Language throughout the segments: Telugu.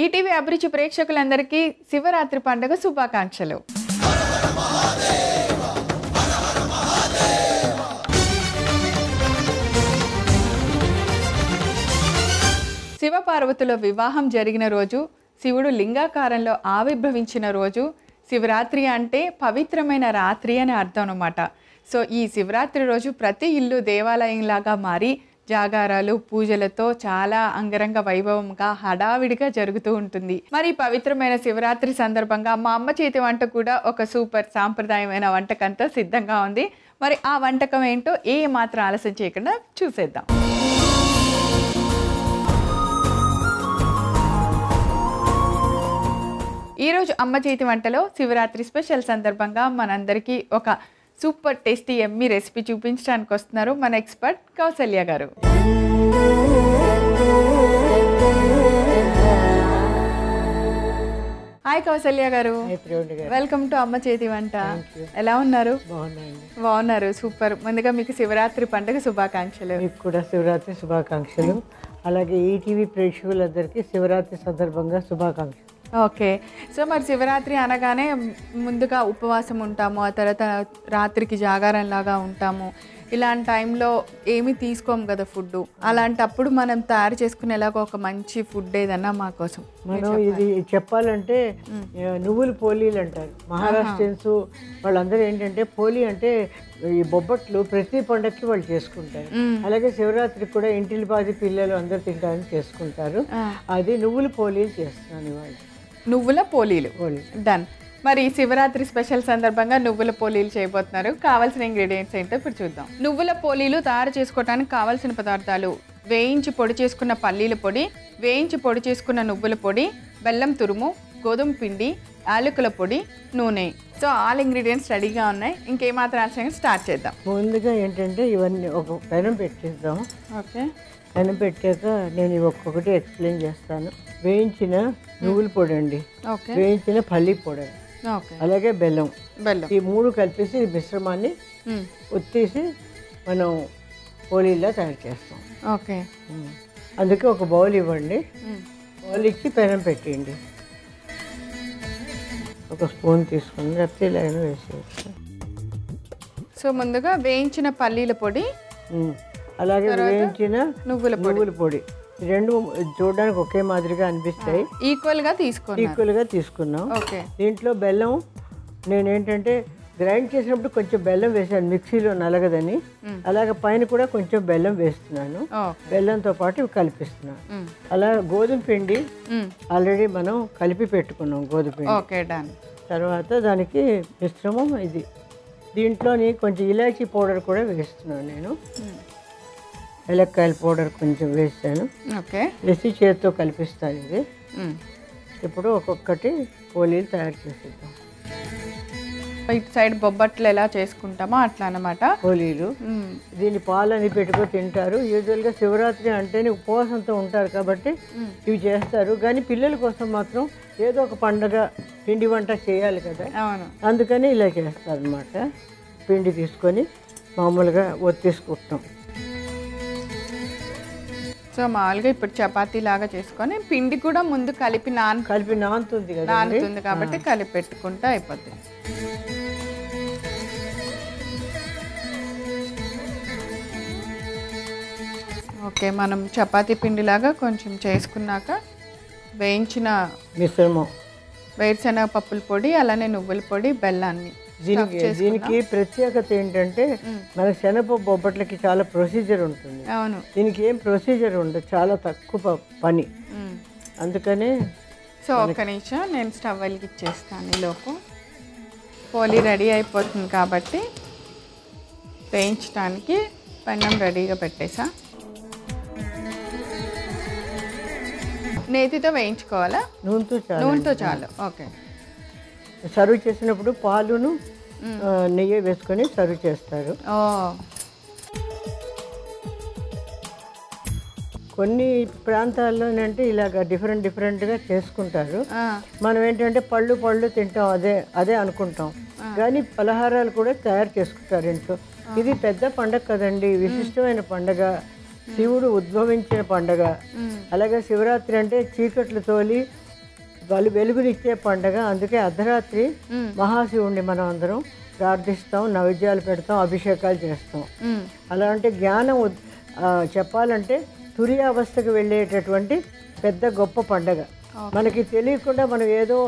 ఈటీవీ అభిరుచి ప్రేక్షకులందరికీ శివరాత్రి పండుగ శుభాకాంక్షలు. శివపార్వతుల వివాహం జరిగిన రోజు, శివుడు లింగాకారంలో ఆవిర్భవించిన రోజు, శివరాత్రి అంటే పవిత్రమైన రాత్రి అని అర్థం అన్నమాట. సో ఈ శివరాత్రి రోజు ప్రతి ఇల్లు దేవాలయంలాగా మారి జాగారాలు పూజలతో చాలా అంగరంగ వైభవంగా హడావిడిగా జరుగుతూ ఉంటుంది. మరి పవిత్రమైన శివరాత్రి సందర్భంగా మా అమ్మ చేతి వంట కూడా ఒక సూపర్ సాంప్రదాయమైన వంటకంతో సిద్ధంగా ఉంది. మరి ఆ వంటకం ఏంటో ఏ మాత్రం ఆలస్యం చేయకుండా చూసేద్దాం. ఈరోజు అమ్మ చేతి వంటలో శివరాత్రి స్పెషల్ సందర్భంగా మనందరికీ ఒక సూపర్ టేస్టీ ఎమ్మీ రెసిపీ చూపించడానికి వస్తున్నారు మన ఎక్స్పర్ట్ కౌసల్య గారు. హాయ్ కౌసల్య గారు, వెల్కమ్ టు అమ్మ చేతి వంట. ఎలా ఉన్నారు? బాగున్నారు, సూపర్. ముందుగా మీకు శివరాత్రి పండుగ శుభాకాంక్షలు. మీకు కూడా శివరాత్రి శుభాకాంక్షలు. అలాగే ఈటీవీ ప్రేక్షకులందరికీ శివరాత్రి సందర్భంగా శుభాకాంక్షలు. ఓకే, సో మరి శివరాత్రి అనగానే ముందుగా ఉపవాసం ఉంటాము, ఆ తర్వాత రాత్రికి జాగారం లాగా ఉంటాము. ఇలాంటి టైంలో ఏమీ తీసుకోము కదా ఫుడ్. అలాంటప్పుడు మనం తయారు చేసుకునేలాగా ఒక మంచి ఫుడ్ ఏదన్నా మా కోసం. మనం ఇది చెప్పాలంటే నువ్వులు పోలీలు అంటారు మహారాష్ట్రియన్స్. వాళ్ళందరూ ఏంటంటే పోలీ అంటే ఈ బొబ్బట్లు ప్రతి పండగకి వాళ్ళు చేసుకుంటారు. అలాగే శివరాత్రికి కూడా ఇంటిలి పాది పిల్లలు అందరు తింటారని చేసుకుంటారు. అది నువ్వుల పోలీలు చేస్తున్నాను ఇవాళ. నువ్వుల పోలీలు డన్. మరి శివరాత్రి స్పెషల్ సందర్భంగా నువ్వుల పోలీలు చేయబోతున్నారు. కావాల్సిన ఇంగ్రీడియంట్స్ ఏంటో ఇప్పుడు చూద్దాం. నువ్వుల పోలీలు తయారు చేసుకోవడానికి కావాల్సిన పదార్థాలు: వేయించి పొడి చేసుకున్న పల్లీల పొడి, వేయించి పొడి చేసుకున్న నువ్వుల పొడి, బెల్లం తురుము, గోధుమ పిండి, యాలకుల పొడి, నూనె. సో ఆల్ ఇంగ్రీడియంట్స్ రెడీగా ఉన్నాయి. ఇంకేమాత్రం ఆలస్యంగా స్టార్ట్ చేద్దాం. ముందుగా ఏంటంటే ఇవన్నీ ఒక పెనం పెట్టేద్దాం. ఓకే, పెనం పెట్టాక నేను ఇవి ఒక్కొక్కటి ఎక్స్ప్లెయిన్ చేస్తాను. వేయించిన నువ్వుల పొడి అండి, వేయించిన పల్లి పొడి, అలాగే బెల్లం, ఈ మూడు కలిపేసి ఈ మిశ్రమాన్ని ఒత్తేసి మనం పోలీలా తయారు చేస్తాం. ఓకే, అందుకే ఒక బౌల్ ఇవ్వండి. బౌల్ ఇచ్చి పెనం పెట్టండి. ఒక స్పూన్ తీసుకుని లేకపోతే ఇలా వేసేయచ్చు. సో ముందుగా వేయించిన పల్లీల పొడి, అలాగే వేయించిన నువ్వుల పొడి, రెండు చూడడానికి ఒకే మాదిరిగా అనిపిస్తాయి. ఈక్వల్ గా తీసుకున్నాం. దీంట్లో బెల్లం నేనేంటంటే గ్రైండ్ చేసినప్పుడు కొంచెం బెల్లం వేసాను మిక్సీలో నలగదని. అలాగే పైన కూడా కొంచెం బెల్లం వేస్తున్నాను. బెల్లంతో పాటు ఇవి కలిపిస్తున్నాను. అలా గోధుమ పిండి ఆల్రెడీ మనం కలిపి పెట్టుకున్నాం. గోధుమ పిండి తర్వాత దానికి మిశ్రమం ఇది. దీంట్లోని కొంచెం ఇలాచీ పౌడర్ కూడా వేస్తున్నాను నేను. ఏలక్కాయల పౌడర్ కొంచెం వేసాను. వేసి చేతితో కలిపిస్తాను ఇది. ఇప్పుడు ఒక్కొక్కటి పోలీలు తయారు చేసేద్దాం. ఇటు సైడ్ బొబ్బట్లు ఎలా చేసుకుంటామో అట్లా అన్నమాట పోలీలు. దీన్ని పాలని పెట్టుకొని తింటారు. యూజువల్గా శివరాత్రి అంటేనే ఉపవాసంతో ఉంటారు కాబట్టి ఇవి చేస్తారు. కానీ పిల్లల కోసం మాత్రం ఏదో ఒక పండగ పిండి వంట చేయాలి కదా, అందుకని ఇలా చేస్తారు అన్నమాట. పిండి తీసుకొని మామూలుగా ఒత్తేసుకుంటాం. సో మామూలుగా ఇప్పుడు చపాతీ లాగా చేసుకొని పిండి కూడా ముందు కలిపి నానుతుంది కదా, నానుతుంది కాబట్టి కలిపి పెట్టుకుంటే అయిపోతుంది. ఓకే, మనం చపాతీ పిండిలాగా కొంచెం చేసుకున్నాక వేయించిన మిశ్రమం, వేరుశనగ పప్పుల పొడి, అలానే నువ్వుల పొడి, బెల్లాన్ని. దీనికి ప్రత్యేకత ఏంటంటే మన శనగపప్పు బొబ్బట్లకి చాలా ప్రొసీజర్ ఉంటుంది. అవును, దీనికి ఏం ప్రొసీజర్ ఉండదు, చాలా తక్కువ పని. అందుకనే సో ఒక్క నిమిషం నేను స్టవ్ వెలిగిచ్చేస్తాను. ఈలోపు పోలీ రెడీ అయిపోతుంది కాబట్టి వేయించడానికి పెన్నం రెడీగా పెట్టేసా. నేతితో వేయించుకోవాలా? నూనెతో చాలు. ఓకే, సర్వ్ చేసినప్పుడు పాలును నెయ్యి వేసుకొని సర్వ్ చేస్తారు. కొన్ని ప్రాంతాల్లోనంటే ఇలాగ డిఫరెంట్గా చేసుకుంటారు. మనం ఏంటంటే పళ్ళు తింటాం, అదే అనుకుంటాం. కానీ పలహారాలు కూడా తయారు చేసుకుంటారు ఇంట్లో. ఇది పెద్ద పండగ కదండి, విశిష్టమైన పండగ, శివుడు ఉద్భవించిన పండగ. అలాగే శివరాత్రి అంటే చీకట్లు తోలి వాళ్ళు వెలుగునిచ్చే పండగ. అందుకే అర్ధరాత్రి మహాశివుణ్ణి మనం అందరం ప్రార్థిస్తాం, నైవేద్యాలు పెడతాం, అభిషేకాలు చేస్తాం. అలాంటి జ్ఞానం చెప్పాలంటే తురియావస్థకు వెళ్ళేటటువంటి పెద్ద గొప్ప పండగ. మనకి తెలియకుండా మనం ఏదో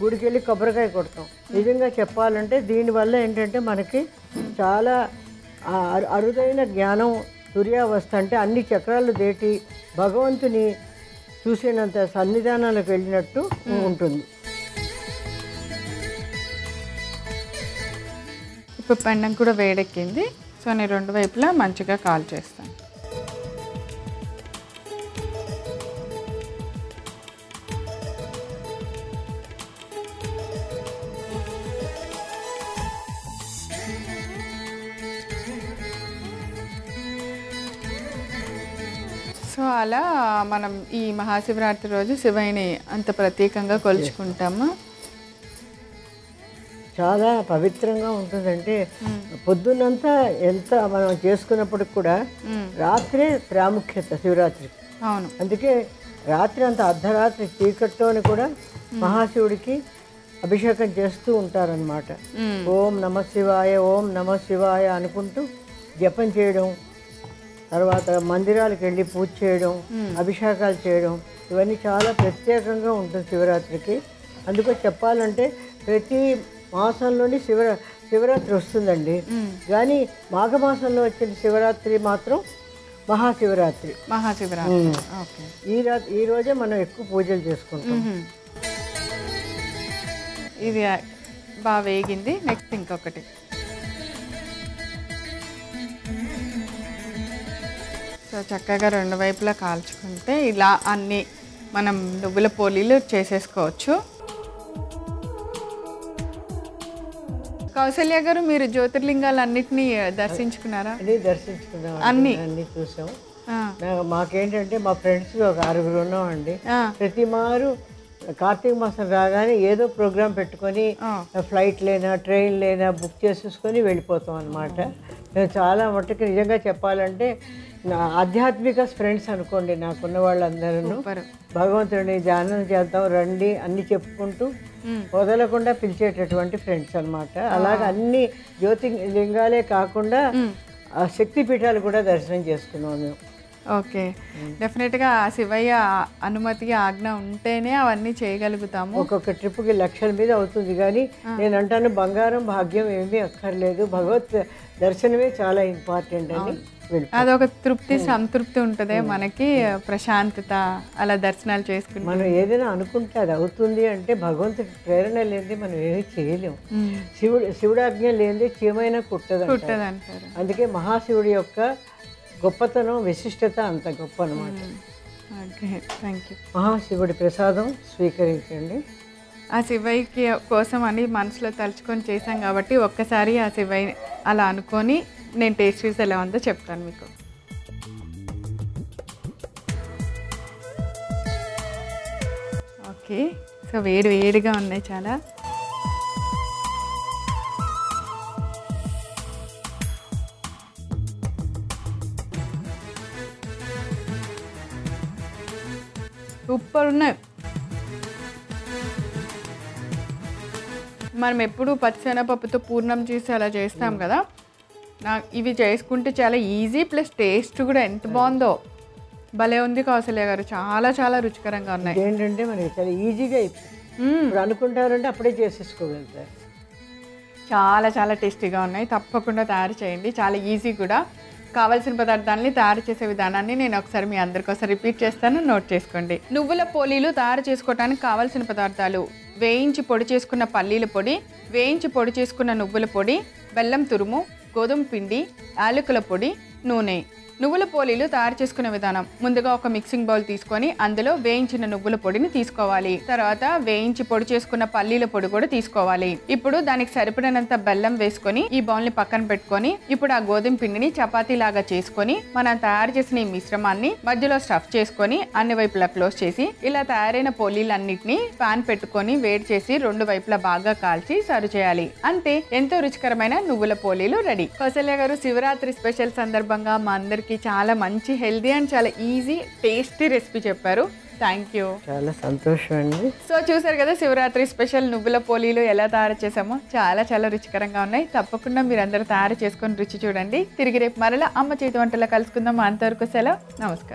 గుడికి వెళ్ళి కొబ్బరికాయ కొడతాం. నిజంగా చెప్పాలంటే దీనివల్ల ఏంటంటే మనకి చాలా అరుదైన జ్ఞానం, తురియావస్థ అంటే అన్ని చక్రాలు దేటి భగవంతుని చూసినంత సన్నిధానాలకు వెళ్ళినట్టు ఉంటుంది. ఇప్పుడు పెండం కూడా వేడెక్కింది. సో నేను 2 వైపులా మంచిగా కాల్ చేస్తాను. సో అలా మనం ఈ మహాశివరాత్రి రోజు శివయ్యని అంత ప్రత్యేకంగా కొలుచుకుంటాము. చాలా పవిత్రంగా ఉంటుందంటే పొద్దున్నంతా ఎంత మనం చేసుకున్నప్పటికి కూడా రాత్రే ప్రాముఖ్యత శివరాత్రికి. అవును, అందుకే రాత్రి అంత అర్ధరాత్రి చీకట్లోని కూడా మహాశివుడికి అభిషేకం చేస్తూ ఉంటారనమాట. ఓం నమ శివాయ, ఓం నమ శివాయ అనుకుంటూ జపం చేయడం, తర్వాత మందిరాలకు వెళ్ళి పూజ చేయడం, అభిషేకాలు చేయడం, ఇవన్నీ చాలా ప్రత్యేకంగా ఉంటుంది శివరాత్రికి. అందుకో చెప్పాలంటే ప్రతి మాసంలోని శివరాత్రి వస్తుందండి. కానీ మాఘమాసంలో వచ్చిన శివరాత్రి మాత్రం మహాశివరాత్రి. ఈ రోజే మనం ఎక్కువ పూజలు చేసుకుంటాం. ఇది బాగా వేగింది. నెక్స్ట్ ఇంకొకటి. సో చక్కగా 2 వైపులా కాల్చుకుంటే ఇలా అన్నీ మనం నువ్వుల పోలీలు చేసేసుకోవచ్చు. కౌసల్య గారు, మీరు జ్యోతిర్లింగాలు అన్నిటినీ దర్శించుకున్నారా? దర్శించుకున్నాం, అన్ని చూసాం. మాకేంటంటే మా ఫ్రెండ్స్ ఒక 6 ఉన్నామండి. ప్రతి మారు కార్తీక మాసం రాగానే ఏదో ప్రోగ్రాం పెట్టుకొని ఫ్లైట్ లేనా ట్రైన్ లేనా బుక్ చేసేసుకొని వెళ్ళిపోతాం అనమాట. మేము చాలా మట్టుకు నిజంగా చెప్పాలంటే ఆధ్యాత్మిక ఫ్రెండ్స్ అనుకోండి నాకున్న వాళ్ళందరూ. భగవంతుడిని ధ్యానం చేద్దాం రండి అన్ని చెప్పుకుంటూ వదలకుండా పిలిచేటటువంటి ఫ్రెండ్స్ అనమాట. అలాగే అన్ని జ్యోతిర్లింగాలే కాకుండా శక్తి పీఠాలు కూడా దర్శనం చేసుకున్నాం మేము. ఓకే, డెఫినెట్గా శివయ్య అనుమతి ఆజ్ఞ ఉంటేనే అవన్నీ చేయగలుగుతాము. ఒక్కొక్క ట్రిప్కి లక్షల మీద అవుతుంది. కానీ నేను అంటాను బంగారం భాగ్యం ఏమీ అక్కర్లేదు, భగవత్ దర్శనమే చాలా ఇంపార్టెంట్ అని. అదొక తృప్తి సంతృప్తి ఉంటుంది మనకి, ప్రశాంతత. అలా దర్శనాలు చేసుకుంటే మనం ఏదైనా అనుకుంటే అది అవుతుంది అంటే భగవంతుడి ప్రేరణ లేనిది మనం ఏమీ చేయలేము. శివుడు ఆజ్ఞ లేనిది చీమైనా కుట్టదు అంటారు. అందుకే మహాశివుడి యొక్క గొప్పతనం విశిష్టత అంత గొప్ప అనమాట. మహాశివుడి ప్రసాదం స్వీకరించండి. ఆ శివయ్యకి కోసం అని మనసులో తలుచుకొని చేశాం కాబట్టి ఒక్కసారి ఆ శివయ్య అలా అనుకొని నేను టేస్ట్ చూసి ఎలా ఉందో చెప్తాను మీకు. ఓకే, సో వేడిగా ఉన్నాయి చాలా. సూపర్ ఉన్నాయి. మనం ఎప్పుడు పచ్చిశనగపప్పుతో పూర్ణం చేసి అలా చేస్తాం కదా, ఇవి చేసుకుంటే చాలా ఈజీ, ప్లస్ టేస్ట్ కూడా ఎంత బాగుందో. భలే ఉంది కౌసల్య గారు, చాలా చాలా రుచికరంగా ఉన్నాయి. ఏంటంటే మనకి చాలా ఈజీగా ఇప్పుడు అనుకుంటారంటే అప్పుడే చేసేసుకోగలుగుతారు. చాలా చాలా టేస్టీగా ఉన్నాయి. తప్పకుండా తయారు చేయండి, చాలా ఈజీ కూడా. కావాల్సిన పదార్థాలని తయారు చేసే విధానాన్ని నేను ఒకసారి మీ అందరికోసం రిపీట్ చేస్తాను, నోట్ చేసుకోండి. నువ్వుల పోలీలు తయారు చేసుకోవడానికి కావాల్సిన పదార్థాలు: వేయించి పొడి చేసుకున్న పల్లీల పొడి, వేయించి పొడి చేసుకున్న నువ్వుల పొడి, బెల్లం తురుము, గోధుమ పిండి, యాలకుల పొడి, నూనె. నువ్వుల పోలీలు తయారు చేసుకునే విధానం: ముందుగా ఒక మిక్సింగ్ బౌల్ తీసుకొని అందులో వేయించిన నువ్వుల పొడిని తీసుకోవాలి. తర్వాత వేయించి పొడి చేసుకున్న పల్లీల పొడి కూడా తీసుకోవాలి. ఇప్పుడు దానికి సరిపడినంత బెల్లం వేసుకొని ఈ బౌల్ ని పక్కన పెట్టుకొని, ఇప్పుడు ఆ గోధుమ పిండిని చపాతీ లాగా చేసుకొని మనం తయారు చేసిన ఈ మిశ్రమాన్ని మధ్యలో స్టఫ్ చేసుకొని అన్ని వైపులా క్లోజ్ చేసి, ఇలా తయారైన పోలీలన్నిటిని పాన్ పెట్టుకొని వేడి చేసి 2 వైపులా బాగా కాల్చి సర్వ్ చేయాలి. అంతే, ఎంతో రుచికరమైన నువ్వుల పోలీలు రెడీ. కౌసల్య గారు, శివరాత్రి స్పెషల్ సందర్భంగా మా అందరికి చాలా మంచి హెల్దీ అండ్ చాలా ఈజీ టేస్టీ రెసిపీ చెప్పారు. Thank you. చాలా సంతోషం అండి. సో చూసారు కదా శివరాత్రి స్పెషల్ నువ్వుల పోలీలు ఎలా తయారు చేసామో, చాలా చాలా రుచికరంగా ఉన్నాయి. తప్పకుండా మీరు అందరూ తయారు చేసుకొని రుచి చూడండి. తిరిగి రేపు మరలా అమ్మ చేతి వంటలో కలుసుకుందాం. అంతవరకు సెలవు, నమస్కారం.